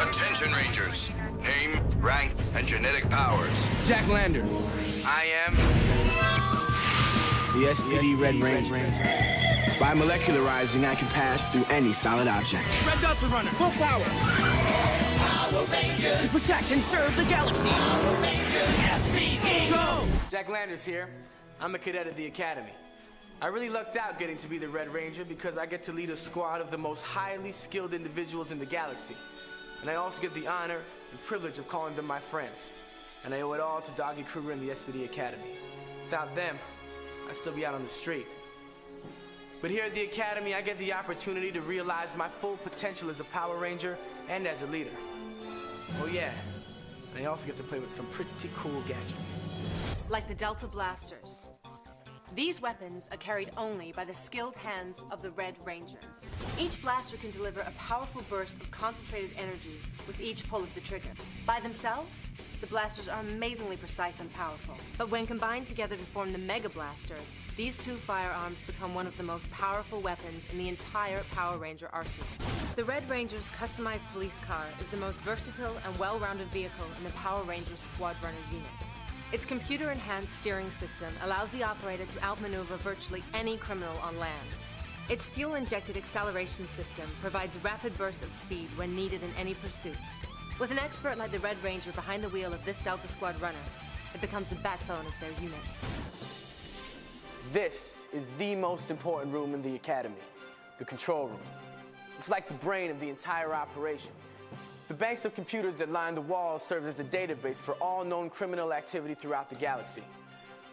Attention Rangers. Name, rank, and genetic powers. Jack Lander. I am the SPD Red Ranger. By molecularizing, I can pass through any solid object. Red Delta Runner, full power. Power Rangers. To protect and serve the galaxy. Power Rangers. SPD. Go! Jack Lander's here. I'm a cadet at the Academy. I really lucked out getting to be the Red Ranger because I get to lead a squad of the most highly skilled individuals in the galaxy. And I also get the honor and privilege of calling them my friends. And I owe it all to Doggy Kruger and the SPD Academy. Without them, I'd still be out on the street. But here at the Academy, I get the opportunity to realize my full potential as a Power Ranger and as a leader. Oh yeah, and I also get to play with some pretty cool gadgets. Like the Delta Blasters. These weapons are carried only by the skilled hands of the Red Ranger. Each blaster can deliver a powerful burst of concentrated energy with each pull of the trigger. By themselves, the blasters are amazingly precise and powerful. But when combined together to form the Mega Blaster, these two firearms become one of the most powerful weapons in the entire Power Ranger arsenal. The Red Ranger's customized police car is the most versatile and well-rounded vehicle in the Power Rangers Squad Runner unit. Its computer-enhanced steering system allows the operator to outmaneuver virtually any criminal on land. Its fuel-injected acceleration system provides rapid bursts of speed when needed in any pursuit. With an expert like the Red Ranger behind the wheel of this Delta Squad runner, it becomes the backbone of their unit. This is the most important room in the Academy, the control room. It's like the brain of the entire operation. The banks of computers that line the walls serves as the database for all known criminal activity throughout the galaxy.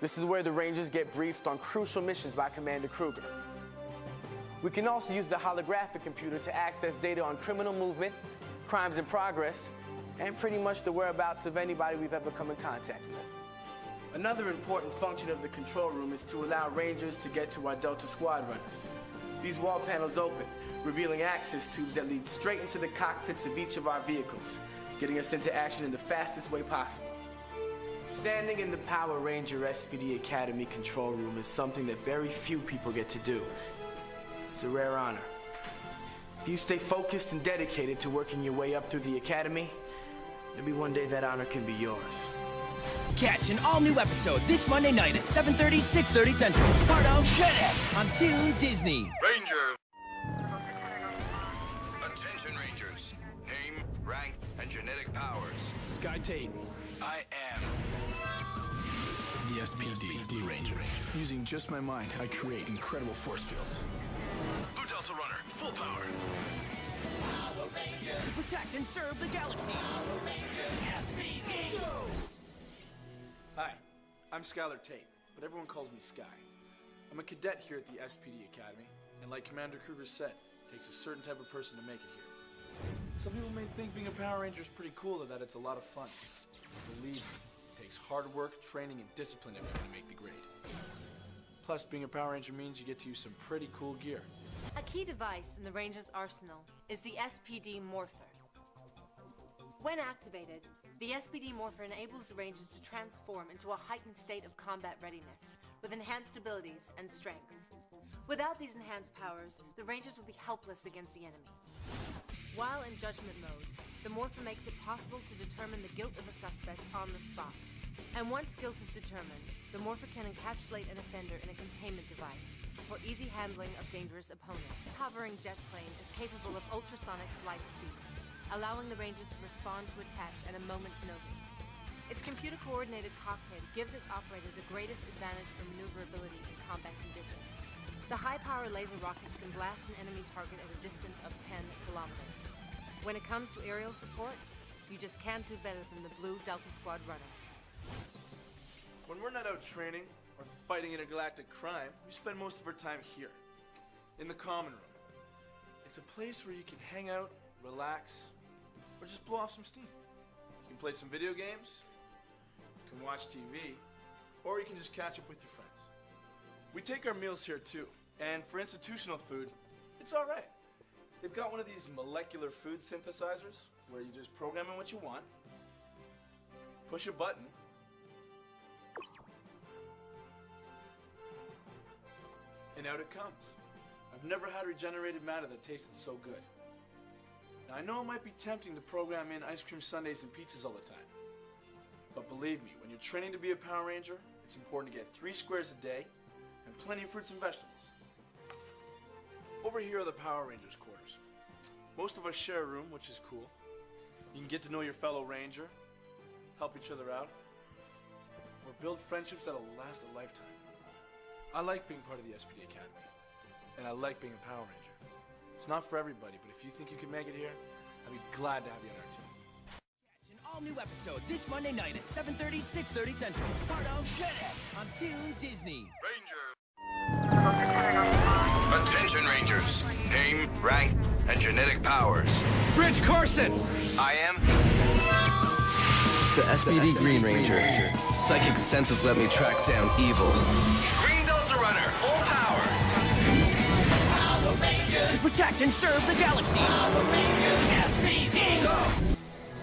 This is where the Rangers get briefed on crucial missions by Commander Kruger. We can also use the holographic computer to access data on criminal movement, crimes in progress, and pretty much the whereabouts of anybody we've ever come in contact with. Another important function of the control room is to allow Rangers to get to our Delta Squad runners. These wall panels open, revealing access tubes that lead straight into the cockpits of each of our vehicles, getting us into action in the fastest way possible. Standing in the Power Ranger SPD Academy control room is something that very few people get to do. It's a rare honor. If you stay focused and dedicated to working your way up through the Academy, maybe one day that honor can be yours. Catch an all-new episode this Monday night at 7:30, 6:30 Central. Part of FedEx on Toon Disney. Rangers. Attention Rangers. Name, rank, and genetic powers. Sky Tate. I am The SPD Ranger. Using just my mind, I create incredible force fields. Blue Delta Runner. Full power. Power Rangers. To protect and serve the galaxy. Power Rangers. SPD. Hi, I'm Skylar Tate, but everyone calls me Sky. I'm a cadet here at the SPD Academy, and like Commander Kruger said, it takes a certain type of person to make it here. Some people may think being a Power Ranger is pretty cool or that it's a lot of fun. Believe me, it takes hard work, training, and discipline if you want to make the grade. Plus, being a Power Ranger means you get to use some pretty cool gear. A key device in the Ranger's arsenal is the SPD Morpher. When activated, the SPD Morpher enables the Rangers to transform into a heightened state of combat readiness, with enhanced abilities and strength. Without these enhanced powers, the Rangers would be helpless against the enemy. While in judgment mode, the Morpher makes it possible to determine the guilt of a suspect on the spot. And once guilt is determined, the Morpher can encapsulate an offender in a containment device for easy handling of dangerous opponents. This hovering jet plane is capable of ultrasonic flight speeds, allowing the Rangers to respond to attacks at a moment's notice. Its computer-coordinated cockpit gives its operator the greatest advantage for maneuverability in combat conditions. The high-power laser rockets can blast an enemy target at a distance of 10 kilometers. When it comes to aerial support, you just can't do better than the Blue Delta Squad runner. When we're not out training or fighting intergalactic crime, we spend most of our time here, in the common room. It's a place where you can hang out, relax, or just blow off some steam. You can play some video games, you can watch TV, or you can just catch up with your friends. We take our meals here too, and for institutional food, it's all right. They've got one of these molecular food synthesizers where you just program in what you want, push a button, and out it comes. I've never had regenerated matter that tasted so good. Now, I know it might be tempting to program in ice cream sundaes and pizzas all the time. But believe me, when you're training to be a Power Ranger, it's important to get 3 squares a day and plenty of fruits and vegetables. Over here are the Power Rangers' quarters. Most of us share a room, which is cool. You can get to know your fellow Ranger, help each other out, or build friendships that'll last a lifetime. I like being part of the SPD Academy, and I like being a Power Ranger. It's not for everybody, but if you think you can make it here, I'd be glad to have you on our team. Catch an all-new episode this Monday night at 7:30, 6:30 Central. Part of JetX on Toon Disney. Attention Rangers. Name, rank, and genetic powers. Rich Carson! I am The SPD Green Ranger. Psychic senses let me track down evil. Green Delta Runner, full power. Power Rangers. To protect and serve the galaxy. Power Rangers SPD.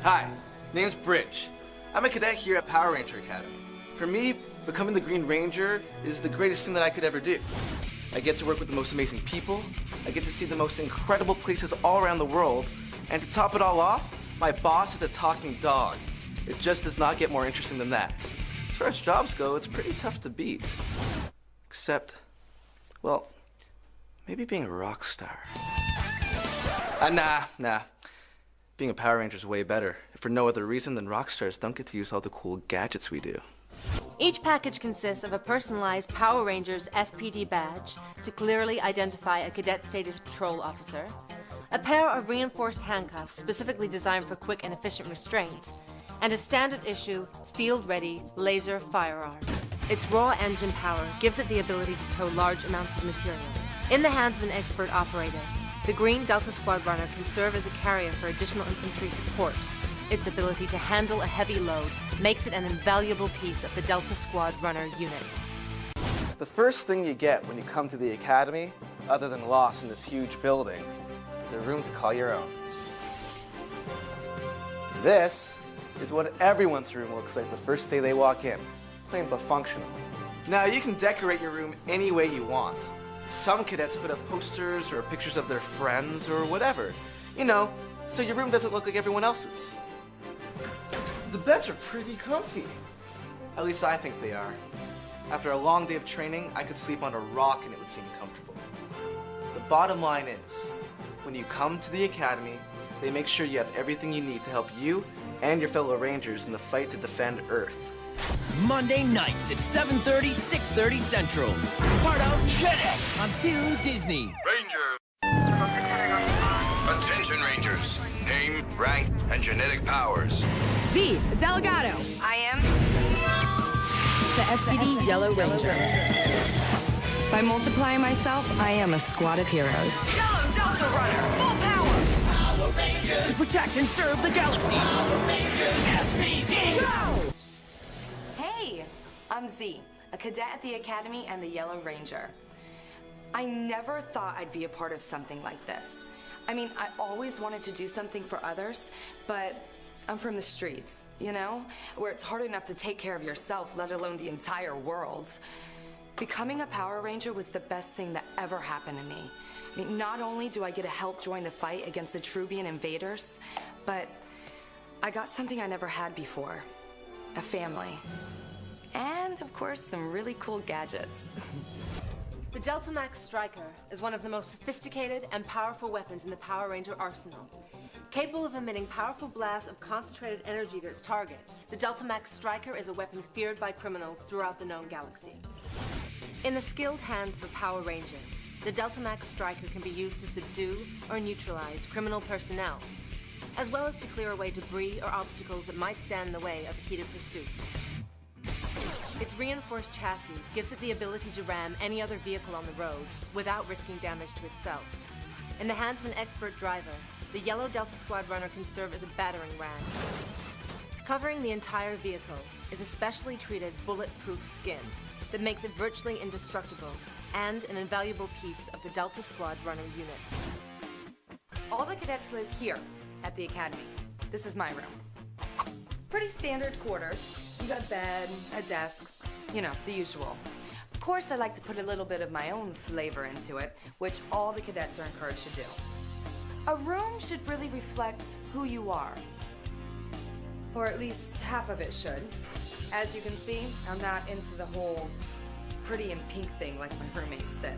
Hi, name's Bridge. I'm a cadet here at Power Ranger Academy. For me, becoming the Green Ranger is the greatest thing that I could ever do. I get to work with the most amazing people, I get to see the most incredible places all around the world, and to top it all off, my boss is a talking dog. It just does not get more interesting than that. As far as jobs go, it's pretty tough to beat. Except, well, maybe being a rock star. Nah. Being a Power Ranger is way better, if for no other reason than rock stars don't get to use all the cool gadgets we do. Each package consists of a personalized Power Rangers SPD badge to clearly identify a cadet status patrol officer, a pair of reinforced handcuffs specifically designed for quick and efficient restraint, and a standard issue, field-ready laser firearm. Its raw engine power gives it the ability to tow large amounts of material. In the hands of an expert operator, the Green Delta Squad Runner can serve as a carrier for additional infantry support. Its ability to handle a heavy load makes it an invaluable piece of the Delta Squad Runner unit. The first thing you get when you come to the Academy, other than lost in this huge building, is a room to call your own. This is what everyone's room looks like the first day they walk in, plain but functional. Now, you can decorate your room any way you want. Some cadets put up posters or pictures of their friends or whatever, you know, so your room doesn't look like everyone else's. The beds are pretty comfy. At least I think they are. After a long day of training, I could sleep on a rock and it would seem comfortable. The bottom line is, when you come to the Academy, they make sure you have everything you need to help you and your fellow Rangers in the fight to defend Earth. Monday nights at 7:30, 6:30 Central. Part of JetX on Toon Disney. Ranger. Attention Rangers. Name, rank, and genetic powers. Z, Delgado. I am the SPD Yellow Ranger. By multiplying myself, I am a squad of heroes. Yellow Delta Runner, full power. Power Rangers. To protect and serve the galaxy. Power Rangers SPD. Go! Hey, I'm Z, a cadet at the Academy and the Yellow Ranger. I never thought I'd be a part of something like this. I mean, I always wanted to do something for others, but I'm from the streets, you know, where it's hard enough to take care of yourself, let alone the entire world. Becoming a Power Ranger was the best thing that ever happened to me. I mean, not only do I get to help join the fight against the Trubian invaders, but I got something I never had before, a family. And, of course, some really cool gadgets. The Delta Max Striker is one of the most sophisticated and powerful weapons in the Power Ranger arsenal. Capable of emitting powerful blasts of concentrated energy to its targets, the Delta Max Striker is a weapon feared by criminals throughout the known galaxy. In the skilled hands of a Power Ranger, the Delta Max Striker can be used to subdue or neutralize criminal personnel, as well as to clear away debris or obstacles that might stand in the way of heated pursuit. Its reinforced chassis gives it the ability to ram any other vehicle on the road without risking damage to itself. In the hands of an expert driver, the Yellow Delta Squad Runner can serve as a battering ram. Covering the entire vehicle is a specially treated bulletproof skin that makes it virtually indestructible and an invaluable piece of the Delta Squad Runner unit. All the cadets live here at the Academy. This is my room. Pretty standard quarters. You got a bed, a desk, you know, the usual. Of course, I like to put a little bit of my own flavor into it, which all the cadets are encouraged to do. A room should really reflect who you are. Or at least half of it should. As you can see, I'm not into the whole pretty and pink thing like my roommate said.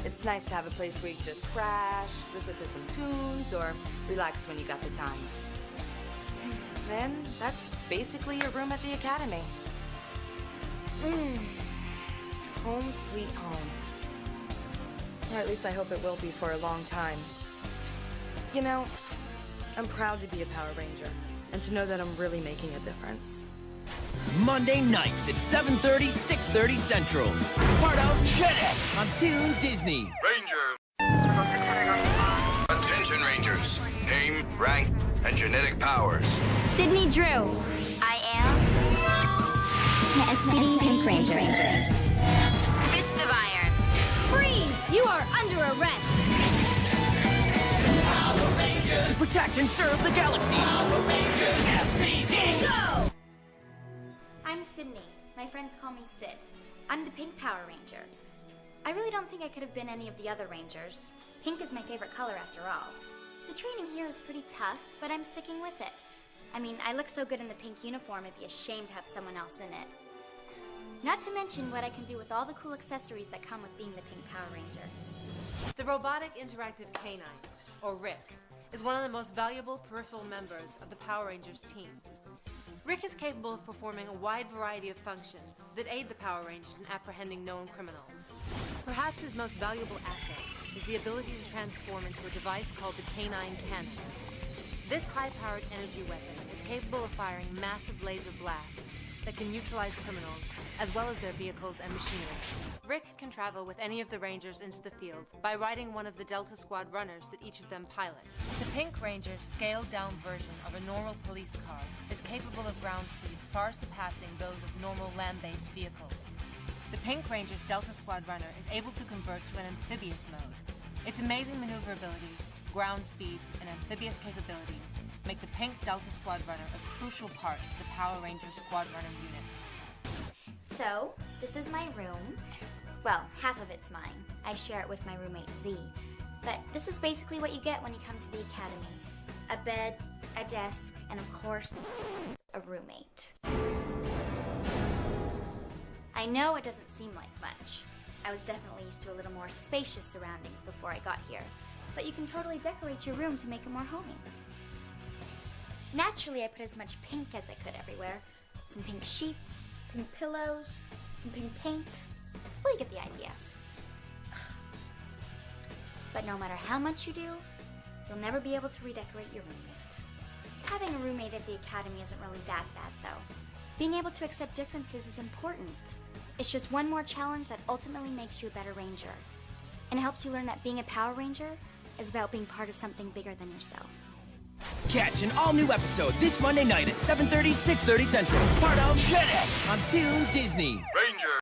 It's nice to have a place where you can just crash, listen to some tunes, or relax when you got the time. And that's basically your room at the academy. Home sweet home. Or at least I hope it will be for a long time. You know, I'm proud to be a Power Ranger and to know that I'm really making a difference. Monday nights at 7:30, 6:30 Central. Part of FedEx on Toon Disney. Ranger. Attention, Rangers. Name, rank, and genetic powers. Sydney Drew. I am the SPD Pink Ranger. Fist of Iron. Freeze! You are under arrest. Power Rangers. To protect and serve the galaxy. Power Rangers SPD. Go! I'm Sydney. My friends call me Sid. I'm the Pink Power Ranger. I really don't think I could have been any of the other Rangers. Pink is my favorite color after all. The training here is pretty tough, but I'm sticking with it. I mean, I look so good in the pink uniform, it'd be a shame to have someone else in it. Not to mention what I can do with all the cool accessories that come with being the Pink Power Ranger. The Robotic Interactive Canine, or RIC, is one of the most valuable peripheral members of the Power Rangers team. RIC is capable of performing a wide variety of functions that aid the Power Rangers in apprehending known criminals. Perhaps his most valuable asset is the ability to transform into a device called the Canine Cannon. This high-powered energy weapon is capable of firing massive laser blasts that can neutralize criminals, as well as their vehicles and machinery. Rick can travel with any of the Rangers into the field by riding one of the Delta Squad runners that each of them pilot. The Pink Ranger's scaled-down version of a normal police car is capable of ground speeds far surpassing those of normal land-based vehicles. The Pink Ranger's Delta Squad runner is able to convert to an amphibious mode. Its amazing maneuverability, ground speed, and amphibious capabilities make the Pink Delta Squad runner a crucial part of the Power Rangers Squad Runner unit. So, this is my room. Well, half of it's mine. I share it with my roommate Z. But this is basically what you get when you come to the academy. A bed, a desk, and of course, a roommate. I know it doesn't seem like much. I was definitely used to a little more spacious surroundings before I got here. But you can totally decorate your room to make it more homey. Naturally, I put as much pink as I could everywhere. Some pink sheets, pink pillows, some pink paint. Well, you get the idea. But no matter how much you do, you'll never be able to redecorate your roommate. Having a roommate at the academy isn't really that bad, though. Being able to accept differences is important. It's just one more challenge that ultimately makes you a better ranger. And it helps you learn that being a Power Ranger is about being part of something bigger than yourself. Catch an all-new episode this Monday night at 7:30, 6:30 Central. Part of FedEx on Toon Disney. Ranger.